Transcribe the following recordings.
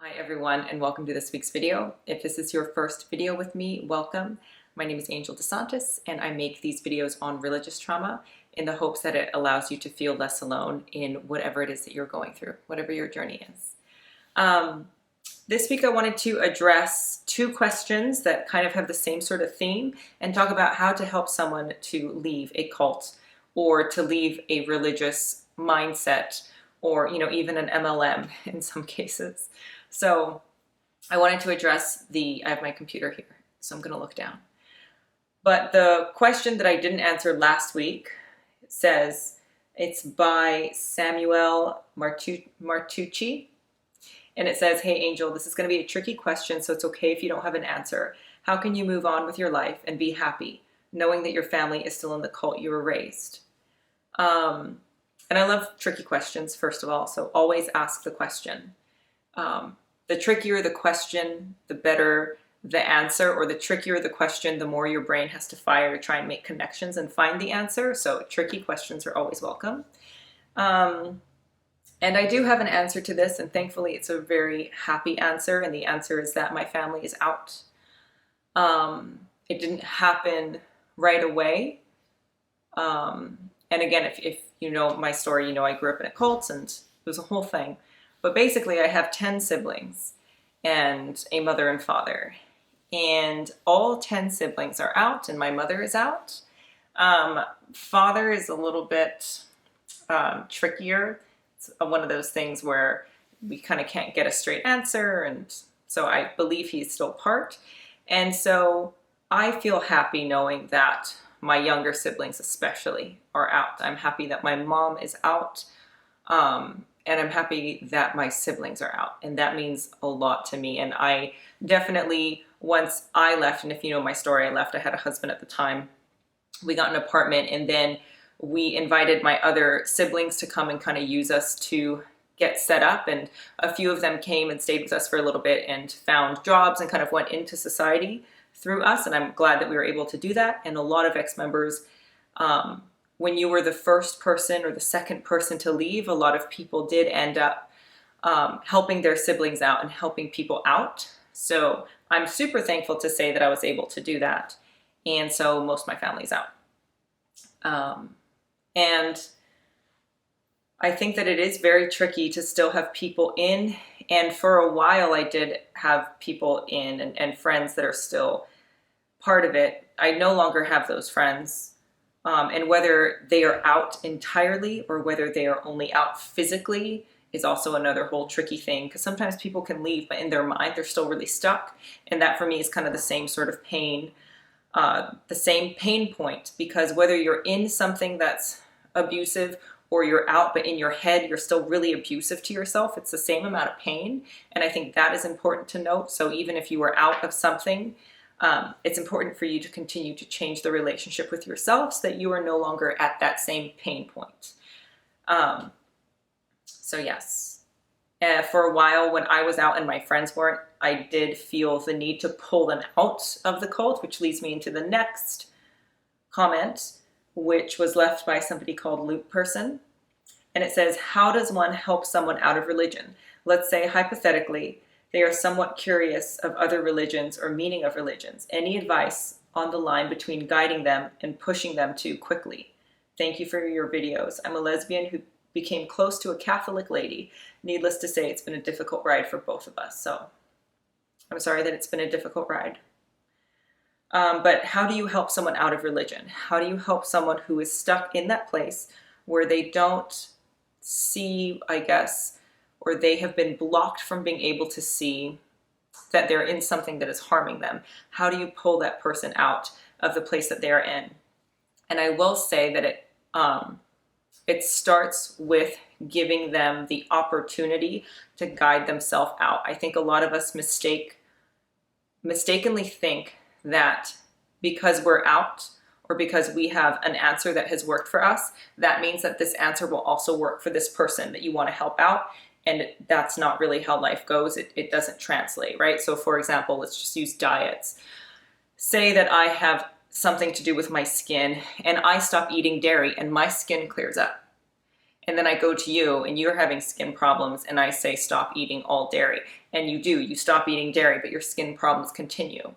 Hi everyone, and welcome to this week's video. If this is your first video with me, welcome. My name is Angel DeSantis and I make these videos on religious trauma in the hopes that it allows you to feel less alone in whatever it is that you're going through, whatever your journey is. This week I wanted to address two questions that kind of have the same sort of theme and talk about how to help someone to leave a cult or to leave a religious mindset or even an MLM in some cases. So I wanted to address I have my computer here, so I'm going to look down. But the question that I didn't answer last week says, it's by Samuel Martucci. And it says, hey Angel, this is going to be a tricky question, so it's okay if you don't have an answer. How can you move on with your life and be happy, knowing that your family is still in the cult you were raised? And I love tricky questions, first of all, so always ask the question. The trickier the question, the better the answer, or the trickier the question, the more your brain has to fire to try and make connections and find the answer. So tricky questions are always welcome. And I do have an answer to this, and thankfully it's a very happy answer, and the answer is that my family is out. It didn't happen right away. And again, if you know my story, you know I grew up in a cult and it was a whole thing. But basically I have 10 siblings and a mother and father. And all 10 siblings are out and my mother is out. Father is a little bit trickier. It's one of those things where we kind of can't get a straight answer, and so I believe he's still part. And so I feel happy knowing that my younger siblings especially are out. I'm happy that my mom is out, and I'm happy that my siblings are out, and that means a lot to me. And I definitely, once I left, and if you know my story, I left, I had a husband at the time, we got an apartment, and then we invited my other siblings to come and kind of use us to get set up, and a few of them came and stayed with us for a little bit and found jobs and kind of went into society through us, and I'm glad that we were able to do that. And a lot of ex-members, when you were the first person or the second person to leave, a lot of people did end up helping their siblings out and helping people out. So I'm super thankful to say that I was able to do that. And so most of my family's out. And I think that it is very tricky to still have people in. And for a while I did have people in and friends that are still part of it. I no longer have those friends. And whether they are out entirely or whether they are only out physically is also another whole tricky thing, because sometimes people can leave, but in their mind they're still really stuck. And that for me is kind of the same sort of pain, the same pain point, because whether you're in something that's abusive or you're out, but in your head you're still really abusive to yourself, it's the same amount of pain. And I think that is important to note. So even if you are out of something, it's important for you to continue to change the relationship with yourself so that you are no longer at that same pain point. So yes, for a while when I was out and my friends weren't, I did feel the need to pull them out of the cult, which leads me into the next comment, which was left by somebody called Loop Person. And it says, how does one help someone out of religion? Let's say hypothetically, they are somewhat curious of other religions or meaning of religions. Any advice on the line between guiding them and pushing them too quickly? Thank you for your videos. I'm a lesbian who became close to a Catholic lady. Needless to say, it's been a difficult ride for both of us. So I'm sorry that it's been a difficult ride. But how do you help someone out of religion? How do you help someone who is stuck in that place where they don't see, I guess, or they have been blocked from being able to see that they're in something that is harming them? How do you pull that person out of the place that they're in? And I will say that it starts with giving them the opportunity to guide themselves out. I think a lot of us mistakenly think that because we're out or because we have an answer that has worked for us, that means that this answer will also work for this person that you want to help out. And that's not really how life goes. It doesn't translate, right? So for example, let's just use diets. Say that I have something to do with my skin and I stop eating dairy and my skin clears up. And then I go to you and you're having skin problems and I say, stop eating all dairy. And you stop eating dairy, but your skin problems continue.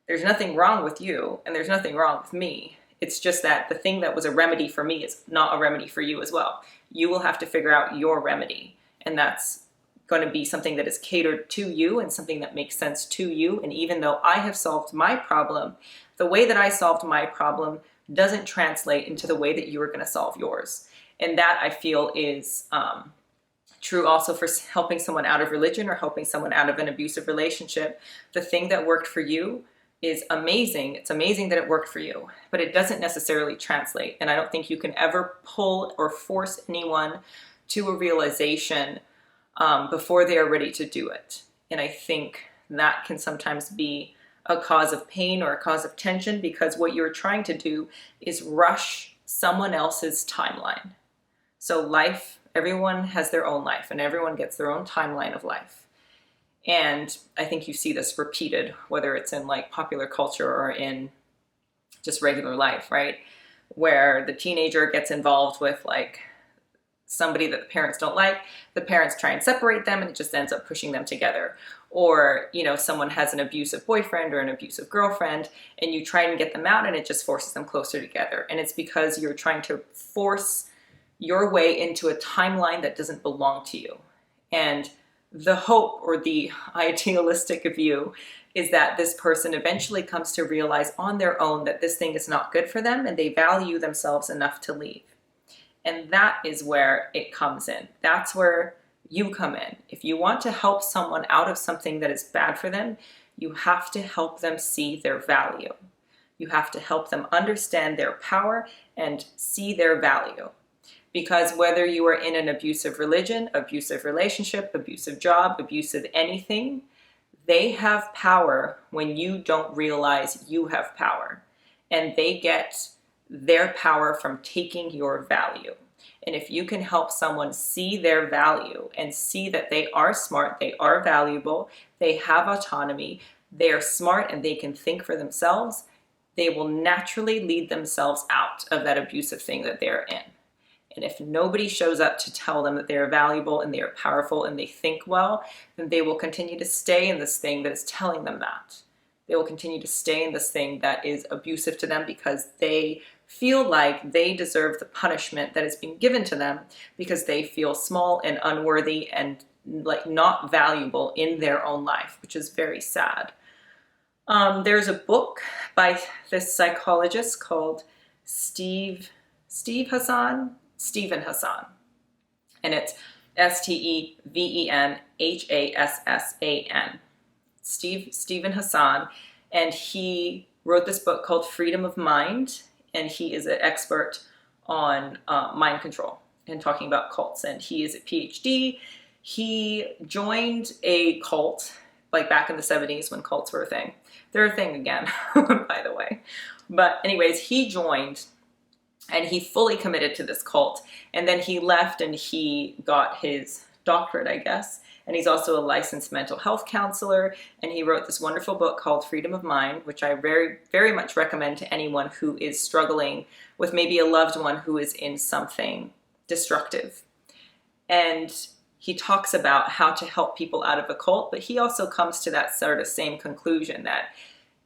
There's nothing wrong with you and there's nothing wrong with me. It's just that the thing that was a remedy for me is not a remedy for you as well. You will have to figure out your remedy. And that's going to be something that is catered to you and something that makes sense to you. And even though I have solved my problem, the way that I solved my problem doesn't translate into the way that you are going to solve yours. And that, I feel, is true also for helping someone out of religion or helping someone out of an abusive relationship. The thing that worked for you is amazing. It's amazing that it worked for you, but it doesn't necessarily translate. And I don't think you can ever pull or force anyone to a realization before they are ready to do it. And I think that can sometimes be a cause of pain or a cause of tension, because what you're trying to do is rush someone else's timeline. So life, everyone has their own life and everyone gets their own timeline of life. And I think you see this repeated, whether it's in like popular culture or in just regular life, right? Where the teenager gets involved with like somebody that the parents don't like, the parents try and separate them and it just ends up pushing them together. Or, you know, someone has an abusive boyfriend or an abusive girlfriend and you try and get them out and it just forces them closer together. And it's because you're trying to force your way into a timeline that doesn't belong to you. And the hope or the idealistic view is that this person eventually comes to realize on their own that this thing is not good for them and they value themselves enough to leave. And that is where it comes in. That's where you come in. If you want to help someone out of something that is bad for them, you have to help them see their value. You have to help them understand their power and see their value. Because whether you are in an abusive religion, abusive relationship, abusive job, abusive anything, they have power when you don't realize you have power. And they get their power from taking your value. And if you can help someone see their value and see that they are smart, they are valuable, they have autonomy, they are smart and they can think for themselves, they will naturally lead themselves out of that abusive thing that they're in. And if nobody shows up to tell them that they are valuable and they are powerful and they think well, then they will continue to stay in this thing that is telling them that. They will continue to stay in this thing that is abusive to them because they feel like they deserve the punishment that is being given to them because they feel small and unworthy and like not valuable in their own life, which is very sad. There's a book by this psychologist called Steven Hassan, and it's Stevenhassan. Steven Hassan, and he wrote this book called Freedom of Mind, and he is an expert on mind control and talking about cults, and he is a PhD. He joined a cult like back in the 70s when cults were a thing. They're a thing again, by the way. But anyways, he joined and he fully committed to this cult, and then he left and he got his doctorate, I guess. And he's also a licensed mental health counselor, and he wrote this wonderful book called Freedom of Mind, which I very, very much recommend to anyone who is struggling with maybe a loved one who is in something destructive. And he talks about how to help people out of a cult, but he also comes to that sort of same conclusion that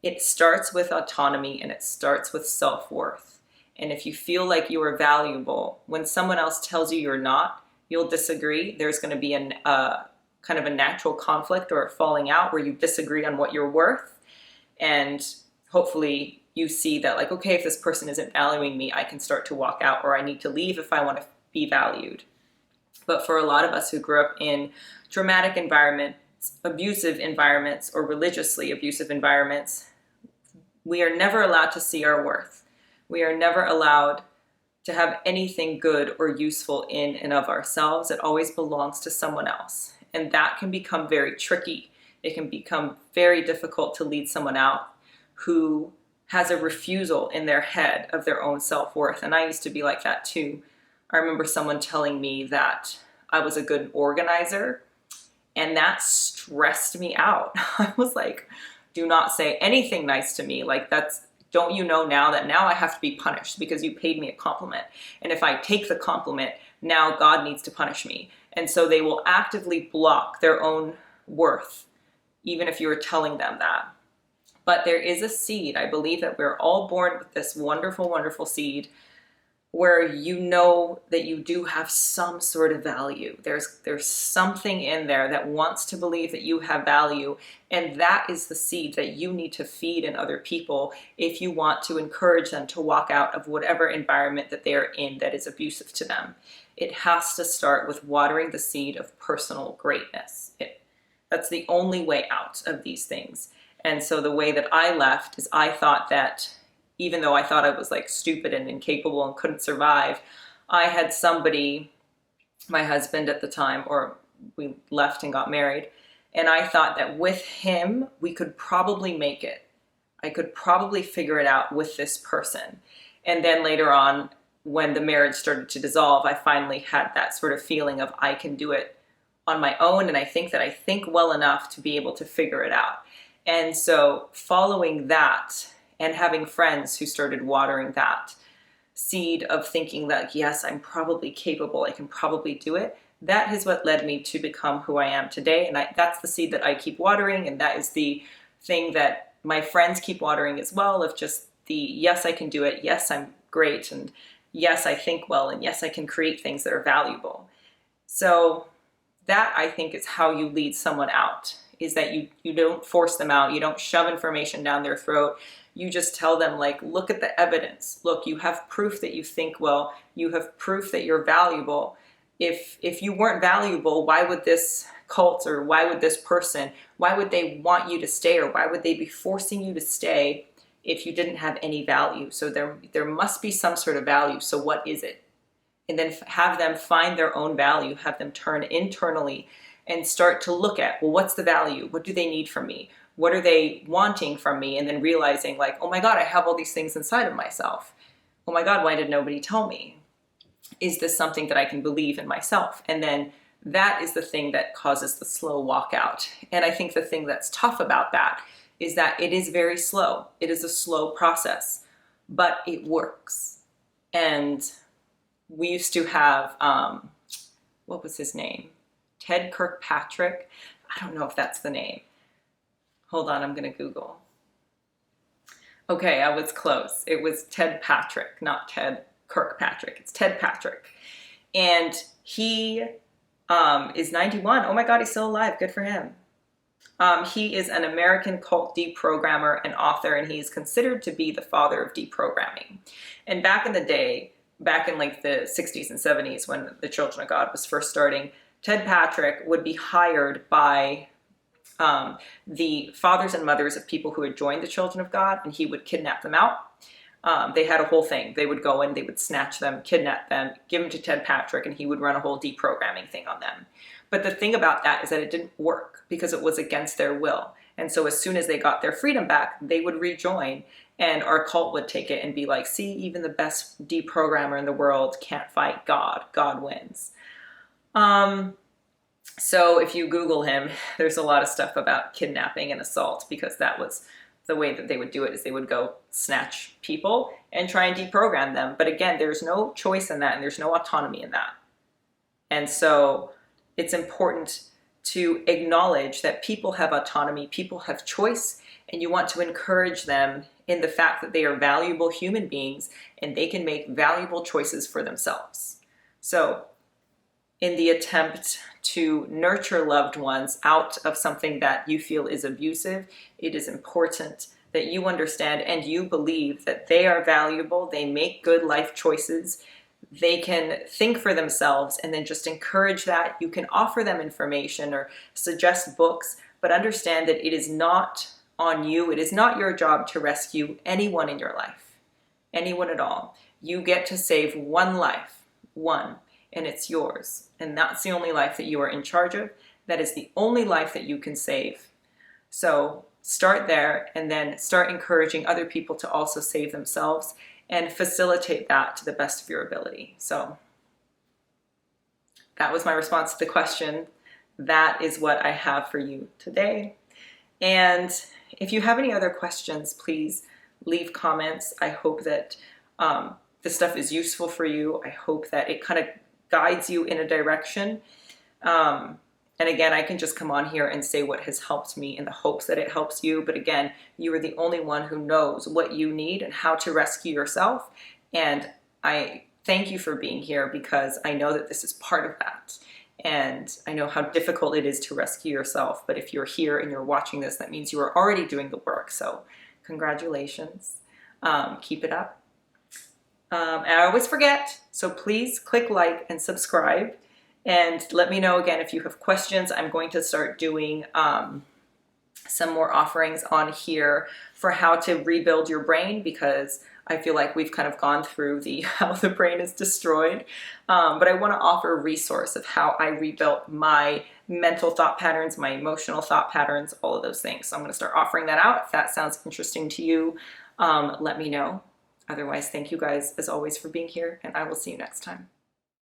it starts with autonomy and it starts with self-worth. And if you feel like you are valuable, when someone else tells you you're not, you'll disagree. There's going to be kind of a natural conflict or a falling out where you disagree on what you're worth. And hopefully you see that, like, okay, if this person isn't valuing me, I can start to walk out, or I need to leave if I want to be valued. But for a lot of us who grew up in traumatic environments, abusive environments, or religiously abusive environments, we are never allowed to see our worth. We are never allowed to have anything good or useful in and of ourselves. It always belongs to someone else. And that can become very tricky. It can become very difficult to lead someone out who has a refusal in their head of their own self-worth. And I used to be like that too. I remember someone telling me that I was a good organizer, and that stressed me out. I was like, do not say anything nice to me. Like, don't you know now that now I have to be punished because you paid me a compliment? And if I take the compliment, now God needs to punish me. And so they will actively block their own worth, even if you are telling them that. But there is a seed. I believe that we're all born with this wonderful, wonderful seed where you know that you do have some sort of value. There's something in there that wants to believe that you have value, and that is the seed that you need to feed in other people if you want to encourage them to walk out of whatever environment that they are in that is abusive to them. It has to start with watering the seed of personal greatness. That's the only way out of these things. And so the way that I left is I thought that even though I thought I was like stupid and incapable and couldn't survive, I had somebody, my husband at the time, or we left and got married, and I thought that with him, we could probably make it. I could probably figure it out with this person. And then later on, when the marriage started to dissolve, I finally had that sort of feeling of I can do it on my own, and I think that I think well enough to be able to figure it out. And so following that and having friends who started watering that seed of thinking that, yes, I'm probably capable, I can probably do it, that is what led me to become who I am today. And that's the seed that I keep watering, and that is the thing that my friends keep watering as well, of just the, yes, I can do it, yes, I'm great, and yes, I think well, and yes, I can create things that are valuable. So that, I think, is how you lead someone out, is that you don't force them out, you don't shove information down their throat. You just tell them, like, look at the evidence. Look, you have proof that you think well. You have proof that you're valuable. If you weren't valuable, why would this cult, or why would this person, why would they want you to stay, or why would they be forcing you to stay if you didn't have any value? So there must be some sort of value. So what is it? And then have them find their own value, have them turn internally and start to look at, well, what's the value? What do they need from me? What are they wanting from me? And then realizing, like, oh my God, I have all these things inside of myself. Oh my God, why did nobody tell me? Is this something that I can believe in myself? And then that is the thing that causes the slow walkout. And I think the thing that's tough about that is that it is very slow. It is a slow process, but it works. And we used to have, what was his name? Ted Kirkpatrick. I don't know if that's the name. Hold on, I'm going to Google. Okay, I was close. It was Ted Patrick, not Ted Kirkpatrick. It's Ted Patrick. And he is 91. Oh my God, he's still alive. Good for him. He is an American cult deprogrammer and author, and he's considered to be the father of deprogramming. And back in the day, back in like the 60s and 70s, when the Children of God was first starting, Ted Patrick would be hired by the fathers and mothers of people who had joined the Children of God, and he would kidnap them out. They had a whole thing. They would go in, they would snatch them, kidnap them, give them to Ted Patrick, and he would run a whole deprogramming thing on them. But the thing about that is that it didn't work because it was against their will. And so as soon as they got their freedom back, they would rejoin, and our cult would take it and be like, see, even the best deprogrammer in the world can't fight God. God wins. So if you Google him, there's a lot of stuff about kidnapping and assault, because that was the way that they would do it, is they would go snatch people and try and deprogram them. But again, there's no choice in that, and there's no autonomy in that. And so it's important to acknowledge that people have autonomy, people have choice, and you want to encourage them in the fact that they are valuable human beings and they can make valuable choices for themselves. So in the attempt to nurture loved ones out of something that you feel is abusive, it is important that you understand and you believe that they are valuable, they make good life choices, they can think for themselves, and then just encourage that. You can offer them information or suggest books, but understand that it is not on you. It is not your job to rescue anyone in your life, anyone at all. You get to save one life, one, and it's yours. And that's the only life that you are in charge of. That is the only life that you can save. So start there, and then start encouraging other people to also save themselves and facilitate that to the best of your ability. So that was my response to the question. That is what I have for you today. And if you have any other questions, please leave comments. I hope that this stuff is useful for you. I hope that it kind of guides you in a direction. And again, I can just come on here and say what has helped me in the hopes that it helps you. But again, you are the only one who knows what you need and how to rescue yourself. And I thank you for being here, because I know that this is part of that. And I know how difficult it is to rescue yourself. But if you're here and you're watching this, that means you are already doing the work. So congratulations. Keep it up. And I always forget, so please click like and subscribe. And let me know again if you have questions. I'm going to start doing some more offerings on here for how to rebuild your brain, because I feel like we've kind of gone through the how the brain is destroyed. But I want to offer a resource of how I rebuilt my mental thought patterns, my emotional thought patterns, all of those things. So I'm going to start offering that out. If that sounds interesting to you, let me know. Otherwise, thank you guys as always for being here, and I will see you next time.